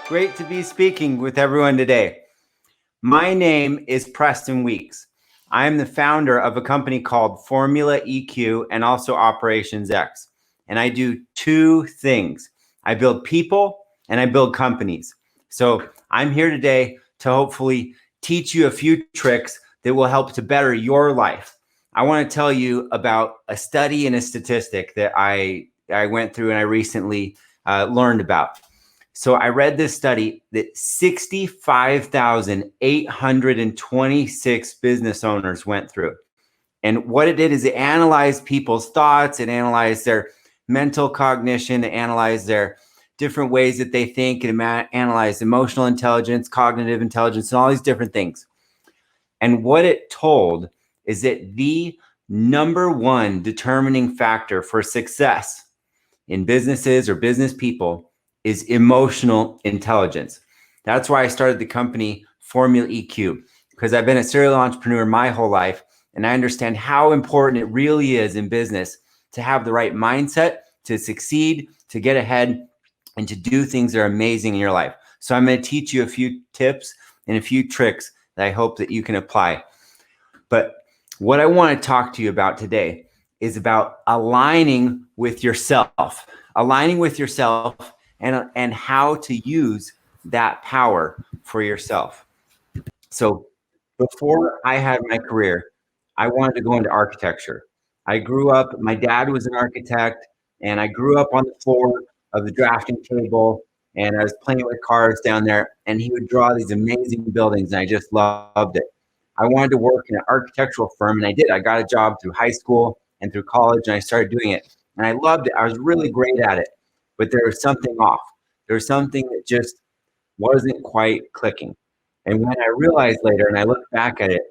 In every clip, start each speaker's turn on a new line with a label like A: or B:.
A: Great to be speaking with everyone today. My name is Preston Weeks. I am the founder of a company called Formula EQ and also Operations X. And I do two things. I build people and I build companies. So I'm here today to hopefully teach you a few tricks that will help to better your life. I want to tell you about a study and a statistic that I went through and I recently learned about. So I read this study that 65,826 business owners went through. And what it did is it analyzed people's thoughts, it analyzed their mental cognition, it analyzed their different ways that they think, and analyzed emotional intelligence, cognitive intelligence, and all these different things. And what it told is that the number one determining factor for success in businesses or business people is emotional intelligence. That's why I started the company Formula EQ, because I've been a serial entrepreneur my whole life, and I understand how important it really is in business to have the right mindset, to succeed, to get ahead, and to do things that are amazing in your life. So I'm going to teach you a few tips and a few tricks that I hope that you can apply. But what I want to talk to you about today is about aligning with yourself and how to use that power for yourself. So before I had my career, I wanted to go into architecture. I grew up, my dad was an architect, and I grew up on the floor of the drafting table, and I was playing with cars down there, and he would draw these amazing buildings, and I just loved it. I wanted to work in an architectural firm, and I did. I got a job through high school and through college, and I started doing it. And I loved it. I was really great at it, but there was something off. There was something that just wasn't quite clicking. And when I realized later, and I look back at it,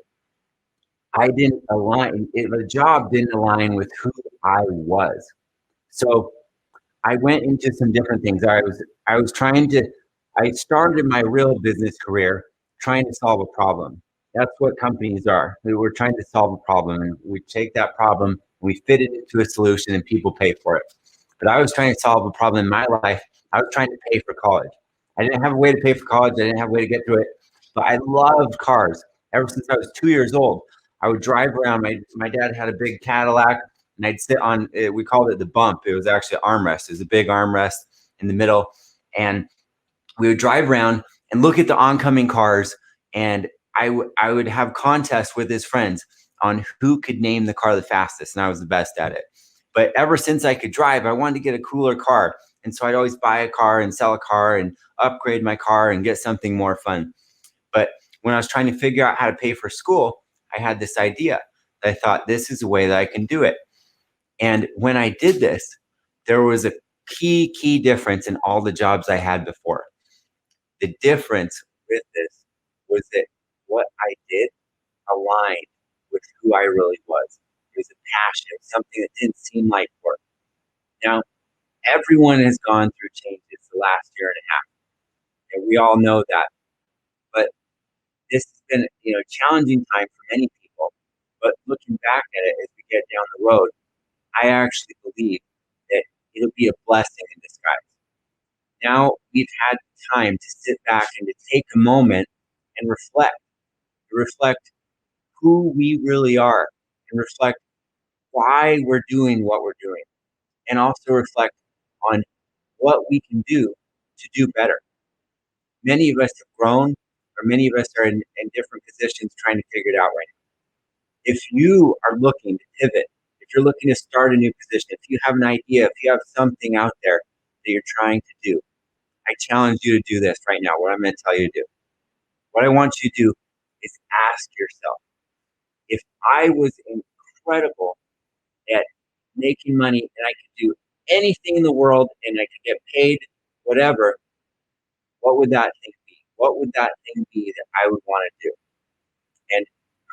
A: I didn't align. The job didn't align with who I was. So I went into some different things. I was trying to. I started my real business career trying to solve a problem. That's what companies are. We're trying to solve a problem, and we take that problem, we fit it into a solution, and people pay for it. But I was trying to solve a problem in my life. I was trying to pay for college. I didn't have a way to pay for college. I didn't have a way to get through it. But I loved cars. Ever since I was 2 years old, I would drive around. My dad had a big Cadillac, and I'd sit on it. We called it the bump. It was actually an armrest. It was a big armrest in the middle. And we would drive around and look at the oncoming cars. And I would have contests with his friends on who could name the car the fastest. And I was the best at it. But ever since I could drive, I wanted to get a cooler car. And so I'd always buy a car and sell a car and upgrade my car and get something more fun. But when I was trying to figure out how to pay for school, I had this idea. I thought, this is a way that I can do it. And when I did this, there was a key difference in all the jobs I had before. The difference with this was that what I did aligned with who I really was. It was a passion, something that didn't seem like work. Now, everyone has gone through changes the last year and a half, and we all know that. But this has been, a challenging time for many people. But looking back at it as we get down the road, I actually believe that it'll be a blessing in disguise. Now we've had time to sit back and to take a moment and reflect who we really are, and reflect why we're doing what we're doing, and also reflect on what we can do to do better. Many of us have grown, or many of us are in different positions trying to figure it out right now. If you are looking to pivot, if you're looking to start a new position, if you have an idea, if you have something out there that you're trying to do, I challenge you to do this right now, what I'm going to tell you to do. What I want you to do is ask yourself, if I was incredible at making money and I could do anything in the world and I could get paid whatever, what would that thing be? What would that thing be that I would want to do? And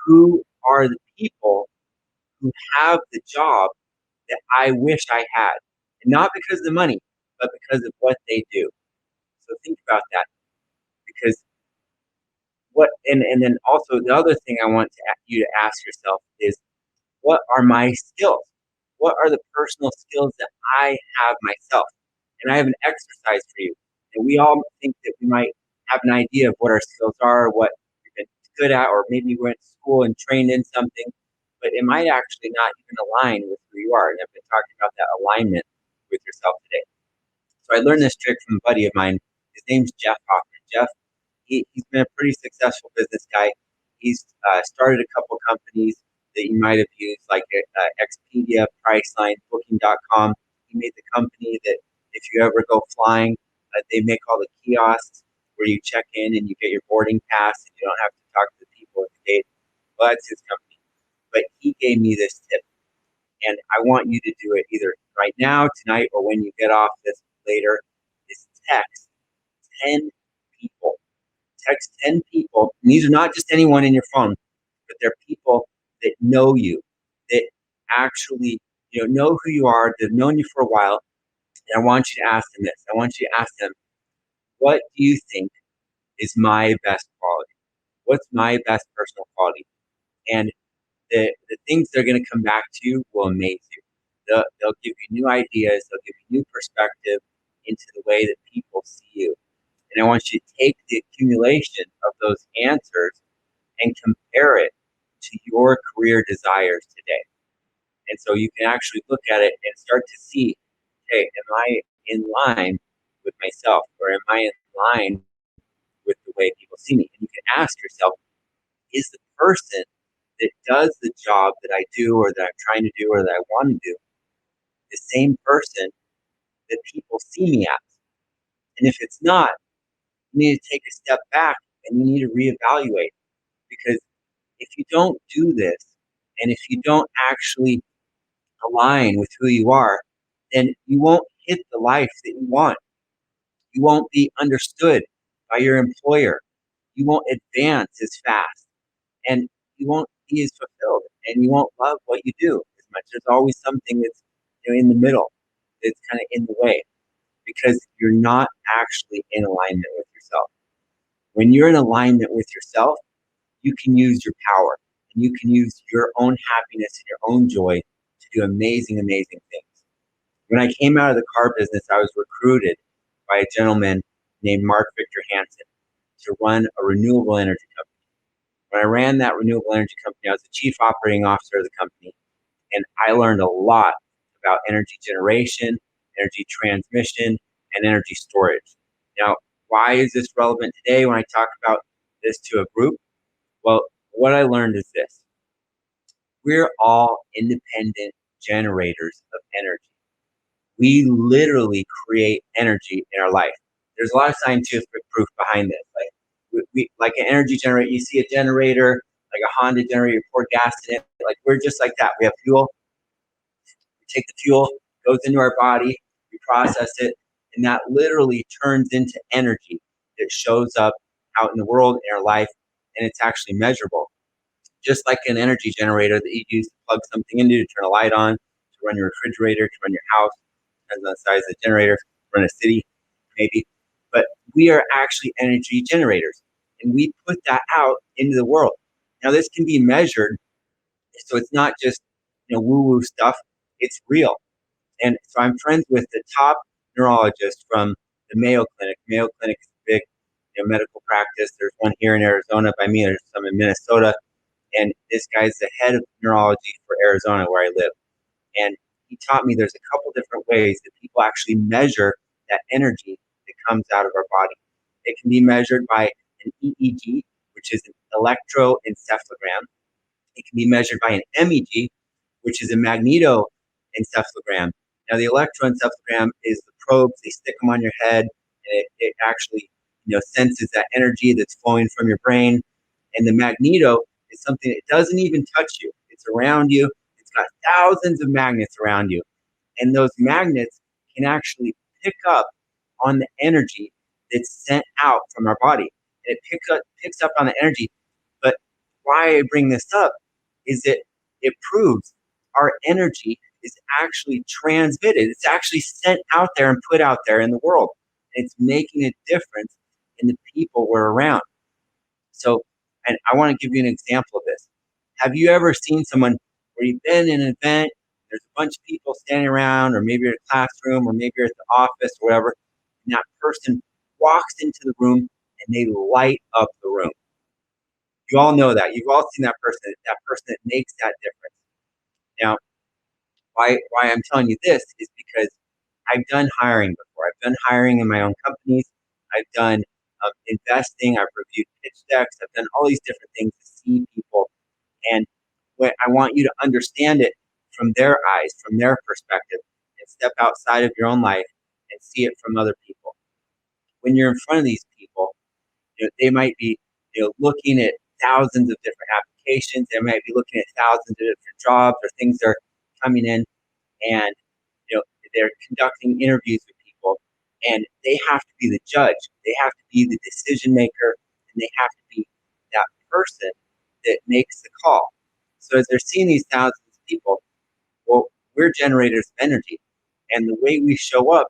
A: who are the people who have the job that I wish I had? And not because of the money, but because of what they do. So think about that, because and then also the other thing I want you to ask yourself is, what are my skills? What are the personal skills that I have myself? And I have an exercise for you. And we all think that we might have an idea of what our skills are, what we've been good at, or maybe we went to school and trained in something, but it might actually not even align with who you are. And I've been talking about that alignment with yourself today. So I learned this trick from a buddy of mine. His name's Jeff Hoffman. Jeff, he's been a pretty successful business guy. He's started a couple companies that you might have used, like Expedia, Priceline, Booking.com. He made the company that if you ever go flying, they make all the kiosks where you check in and you get your boarding pass and you don't have to talk to the people at the gate. Well, that's his company. But he gave me this tip, and I want you to do it either right now, tonight, or when you get off this later, is text 10 people. Text 10 people. And these are not just anyone in your phone, but they're people that know you, that actually know who you are, that have known you for a while. And I want you to ask them this. I want you to ask them, what do you think is my best quality? What's my best personal quality? And the things they're going to come back to will amaze you. They'll give you new ideas. They'll give you new perspective into the way that people see you. And I want you to take the accumulation of those answers and compare it to your career desires today. And so you can actually look at it and start to see, hey, am I in line with myself, or am I in line with the way people see me? And you can ask yourself, is the person that does the job that I do, or that I'm trying to do, or that I want to do, the same person that people see me as? And if it's not, you need to take a step back and you need to reevaluate. Because if you don't do this, and if you don't actually align with who you are, then you won't hit the life that you want. You won't be understood by your employer. You won't advance as fast, and you won't be as fulfilled, and you won't love what you do as much. There's always something that's in the middle, that's kind of in the way, because you're not actually in alignment with yourself. When you're in alignment with yourself, you can use your power, and you can use your own happiness and your own joy to do amazing, amazing things. When I came out of the car business, I was recruited by a gentleman named Mark Victor Hansen to run a renewable energy company. When I ran that renewable energy company, I was the chief operating officer of the company, and I learned a lot about energy generation, energy transmission, and energy storage. Now, why is this relevant today when I talk about this to a group? Well, what I learned is this. We're all independent generators of energy. We literally create energy in our life. There's a lot of scientific proof behind this. Like an energy generator, you see a generator, like a Honda generator, you pour gas in it. Like, we're just like that. We have fuel. We take the fuel, goes into our body, we process it, and that literally turns into energy that shows up out in the world, in our life, and it's actually measurable. Just like an energy generator that you use to plug something into, to turn a light on, to run your refrigerator, to run your house, depends on the size of the generator, run a city, maybe. But we are actually energy generators, and we put that out into the world. Now, this can be measured, so it's not just woo-woo stuff. It's real. And so I'm friends with the top neurologist from the Mayo Clinic. Mayo Clinic is a big medical practice. There's one here in Arizona by me. There's some in Minnesota. And this guy's the head of neurology for Arizona, where I live. And he taught me there's a couple different ways that people actually measure that energy that comes out of our body. It can be measured by an EEG, which is an electroencephalogram. It can be measured by an MEG, which is a magnetoencephalogram. Now, the electroencephalogram is the probes. They stick them on your head, and it actually senses that energy that's flowing from your brain. And the magneto is something that doesn't even touch you. It's around you. It's got thousands of magnets around you. And those magnets can actually pick up on the energy that's sent out from our body. And it picks up on the energy. But why I bring this up is that it proves our energy is actually transmitted. It's actually sent out there and put out there in the world. And it's making a difference in the people we're around. So, and I want to give you an example of this. Have you ever seen someone where you've been in an event, there's a bunch of people standing around, or maybe you're at a classroom, or maybe you're at the office or whatever, and that person walks into the room and they light up the room. You all know that. You've all seen that person that makes that difference. Now, why I'm telling you this is because I've done hiring before. I've done hiring in my own companies. I've done investing. I've reviewed pitch decks. I've done all these different things to see people. And what I want you to understand it from their eyes, from their perspective, and step outside of your own life and see it from other people. When you're in front of these people, they might be, looking at thousands of different applications. They might be looking at thousands of different jobs or things that are coming in, and you know they're conducting interviews with people, and they have to be the judge. They have to be the decision maker, and they have to be that person that makes the call. So as they're seeing these thousands of people, well, we're generators of energy, and the way we show up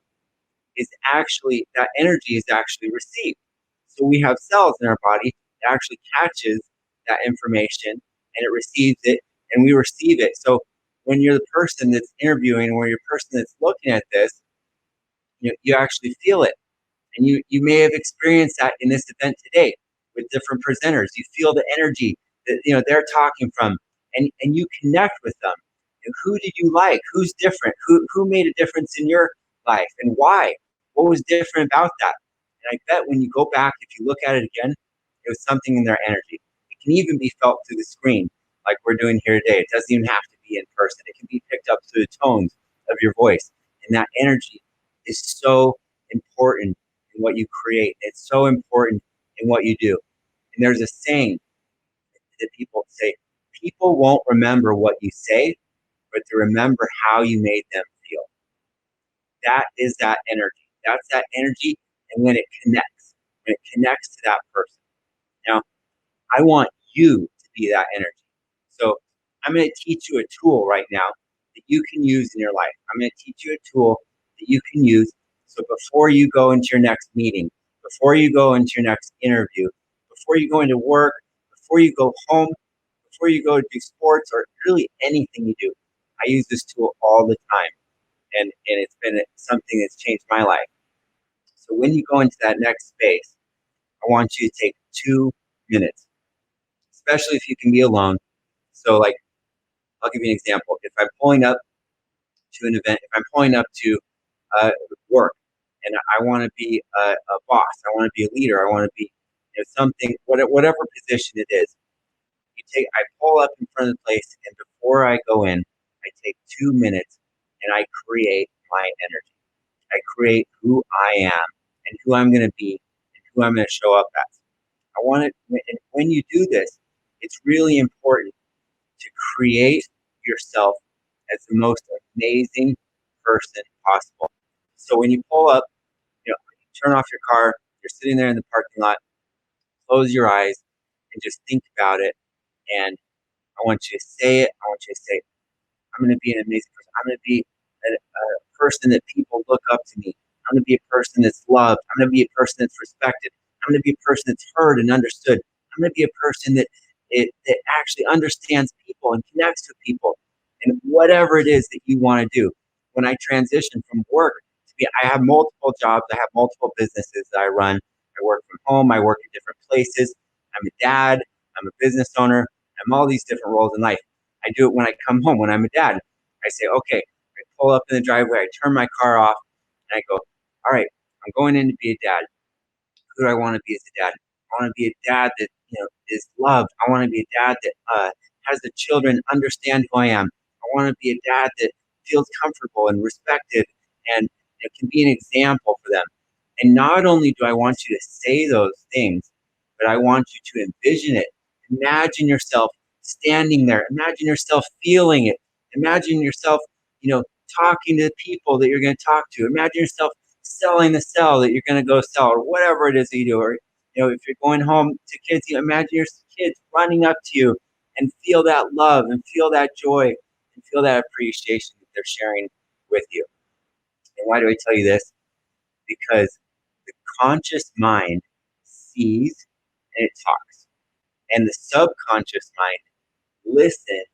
A: is actually that energy is actually received. So we have cells in our body that actually catches that information and it receives it and we receive it. So when you're the person that's interviewing or you're the person that's looking at this, you actually feel it. And you may have experienced that in this event today with different presenters. You feel the energy that they're talking from, and you connect with them. And who did you like? Who's different? Who made a difference in your life and why? What was different about that? And I bet when you go back, if you look at it again, it was something in their energy. It can even be felt through the screen, like we're doing here today. It doesn't even have to be in person. It can be picked up through the tones of your voice. And that energy is so important in what you create. It's so important in what you do. And there's a saying that people say, people won't remember what you say, but to remember how you made them feel. That is that energy. That's that energy. And when it connects to that person. Now, I want you to be that energy. So I'm going to teach you a tool right now that you can use in your life. I'm going to teach you a tool that you can use. So before you go into your next meeting, before you go into your next interview, before you go into work, before you go home, before you go to do sports or really anything you do, I use this tool all the time. And it's been something that's changed my life. So when you go into that next space, I want you to take 2 minutes, especially if you can be alone. So like, I'll give you an example. If I'm pulling up to an event, if I'm pulling up to work and I want to be a boss, I want to be a leader, I want to be something, whatever position it is, I pull up in front of the place and before I go in, I take 2 minutes and I create my energy. I create who I am and who I'm going to be and who I'm going to show up as. I want it, and when you do this, it's really important to create yourself as the most amazing person possible. So when you pull up, you turn off your car, you're sitting there in the parking lot, close your eyes and just think about it. And I want you to say it. I want you to say, I'm going to be an amazing person. I'm going to be a person that people look up to me. I'm going to be a person that's loved. I'm going to be a person that's respected. I'm going to be a person that's heard and understood. I'm going to be a person that actually understands people and connects with people and whatever it is that you want to do. When I transition from work I have multiple jobs. I have multiple businesses that I run. I work from home. I work in different places. I'm a dad. I'm a business owner. I'm all these different roles in life. I do it when I come home, when I'm a dad. I say, okay, I pull up in the driveway. I turn my car off and I go, all right, I'm going in to be a dad. Who do I want to be as a dad? I want to be a dad that is loved. I want to be a dad that has the children understand who I am. I want to be a dad that feels comfortable and respected and can be an example for them. And not only do I want you to say those things, but I want you to envision it. Imagine yourself standing there. Imagine yourself feeling it. Imagine yourself, talking to the people that you're going to talk to. Imagine yourself selling the cell that you're going to go sell or whatever it is that you do. Or, if you're going home to kids, imagine your kids running up to you and feel that love and feel that joy and feel that appreciation that they're sharing with you. And why do I tell you this? Because the conscious mind sees and it talks. And the subconscious mind listens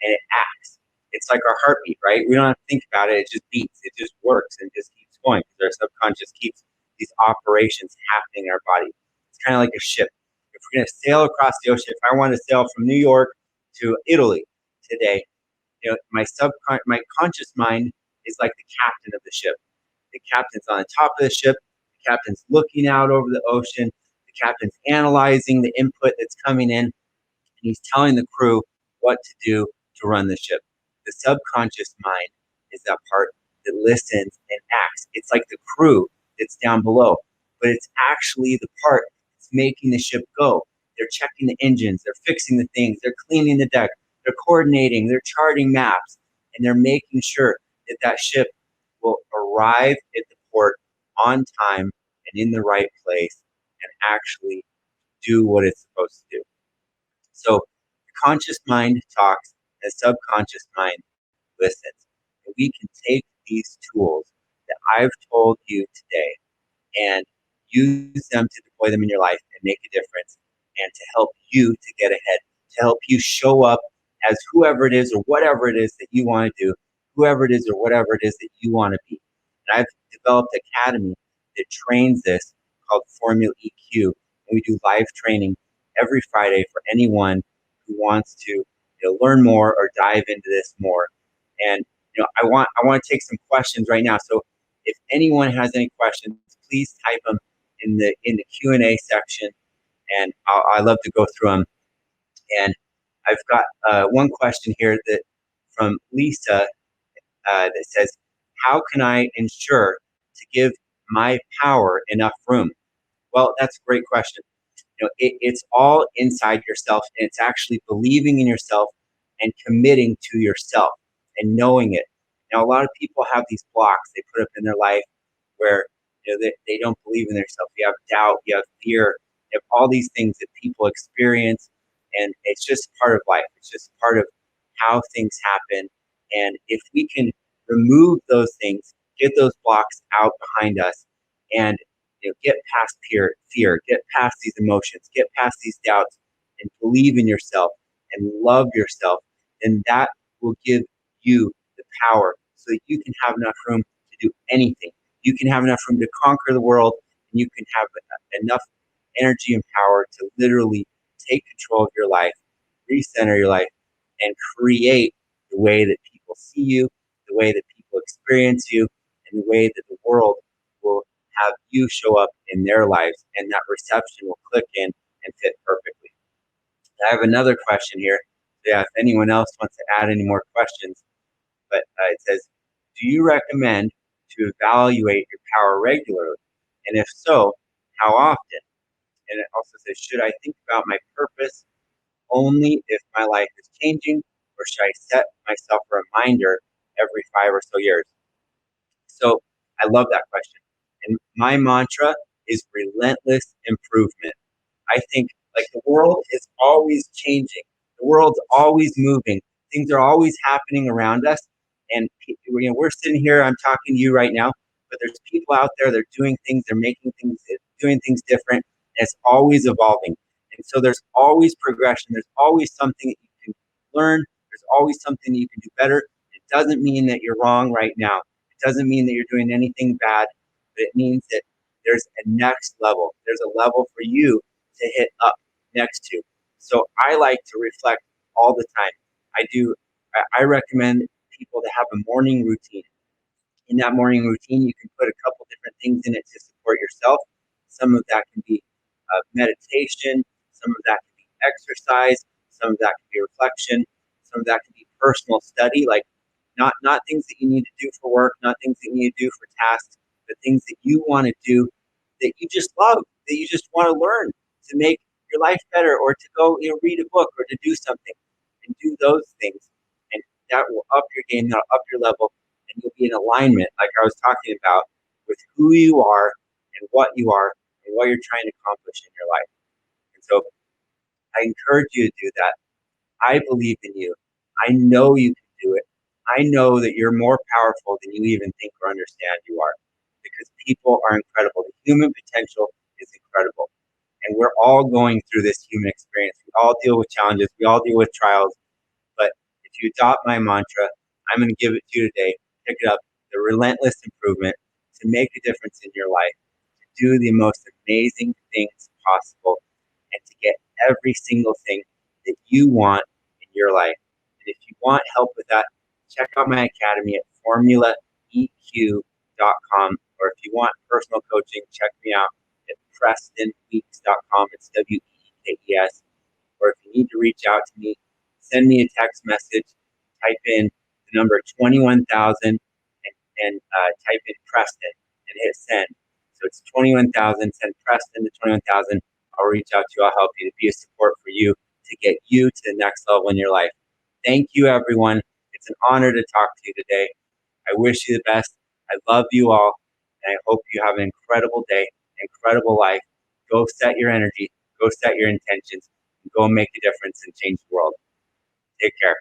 A: and it acts. It's like our heartbeat, right? We don't have to think about it. It just beats. It just works and just keeps going because our subconscious keeps these operations happening in our body. It's kind of like a ship. If we're going to sail across the ocean, if I want to sail from New York to Italy today, my conscious mind is like the captain of the ship. The captain's on the top of the ship. The captain's looking out over the ocean. The captain's analyzing the input that's coming in, and he's telling the crew what to do to run the ship. The subconscious mind is that part that listens and acts. It's like the crew that's down below, but it's actually the part that's making the ship go. They're checking the engines, they're fixing the things, they're cleaning the deck, they're coordinating, they're charting maps, and they're making sure that that ship will arrive at the port on time and in the right place and actually do what it's supposed to do. So the conscious mind talks, the subconscious mind listens. And we can take these tools that I've told you today and use them to deploy them in your life and make a difference and to help you to get ahead, to help you show up as whoever it is or whatever it is that you want to do, whoever it is or whatever it is that you want to be. And I've developed an academy that trains this called Formula EQ. And we do live training every Friday for anyone who wants to learn more or dive into this more. And I want to take some questions right now. So if anyone has any questions, please type them in the Q&A section, and I love to go through them. And I've got one question here that from Lisa that says, "How can I ensure to give my power enough room?" Well, that's a great question. It's all inside yourself, and it's actually believing in yourself and committing to yourself and knowing it. Now, a lot of people have these blocks they put up in their life where they don't believe in themselves. You have doubt, you have fear, you have all these things that people experience, and it's just part of life. It's just part of how things happen. And if we can remove those things, get those blocks out behind us, and get past fear, get past these emotions, get past these doubts, and believe in yourself and love yourself, then that will give you the power so that you can have enough room to do anything. You can have enough room to conquer the world, and you can have enough energy and power to literally take control of your life, recenter your life, and create the way that people see you, the way that people experience you, and the way that the world will have you show up in their lives, and that reception will click in and fit perfectly. I have another question here. Yeah, if anyone else wants to add any more questions, but it says, "Do you recommend to evaluate your power regularly? And if so, how often?" And it also says, "Should I think about my purpose only if my life is changing, or should I set myself a reminder every 5 or so years?" So I love that question. And my mantra is relentless improvement. I think like the world is always changing. The world's always moving. Things are always happening around us. And we're sitting here, I'm talking to you right now, but there's people out there, they're doing things, they're making things, doing things different. And it's always evolving. And so there's always progression. There's always something that you can learn. There's always something you can do better. It doesn't mean that you're wrong right now. It doesn't mean that you're doing anything bad, but it means that there's a next level. There's a level for you to hit up next to. So I like to reflect all the time. I recommend people to have a morning routine. In that morning routine, you can put a couple different things in it to support yourself. Some of that can be meditation, some of that can be exercise, some of that can be reflection, some of that can be personal study, like not things that you need to do for work, not things that you need to do for tasks, but things that you want to do that you just love, that you just want to learn to make your life better, or to go read a book, or to do something and do those things. And that will up your game, that'll up your level, and you'll be in alignment, like I was talking about, with who you are and what you are and what you're trying to accomplish in your life. And so I encourage you to do that. I believe in you. I know you can do it. I know that you're more powerful than you even think or understand you are, because people are incredible. The human potential is incredible. And we're all going through this human experience. We all deal with challenges. We all deal with trials. But if you adopt my mantra, I'm going to give it to you today. Pick it up. The relentless improvement to make a difference in your life, do the most amazing things possible and to get every single thing that you want in your life. And if you want help with that, check out my academy at formulaeq.com. Or if you want personal coaching, check me out at prestonweeks.com. It's WEEKES. Or if you need to reach out to me, send me a text message, type in the number 21,000 and type in Preston and hit send. So it's 21,000, send Preston to 21,000. I'll reach out to you. I'll help you to be a support for you to get you to the next level in your life. Thank you, everyone. It's an honor to talk to you today. I wish you the best. I love you all, and I hope you have an incredible day, incredible life. Go set your energy, go set your intentions, and go make a difference and change the world. Take care.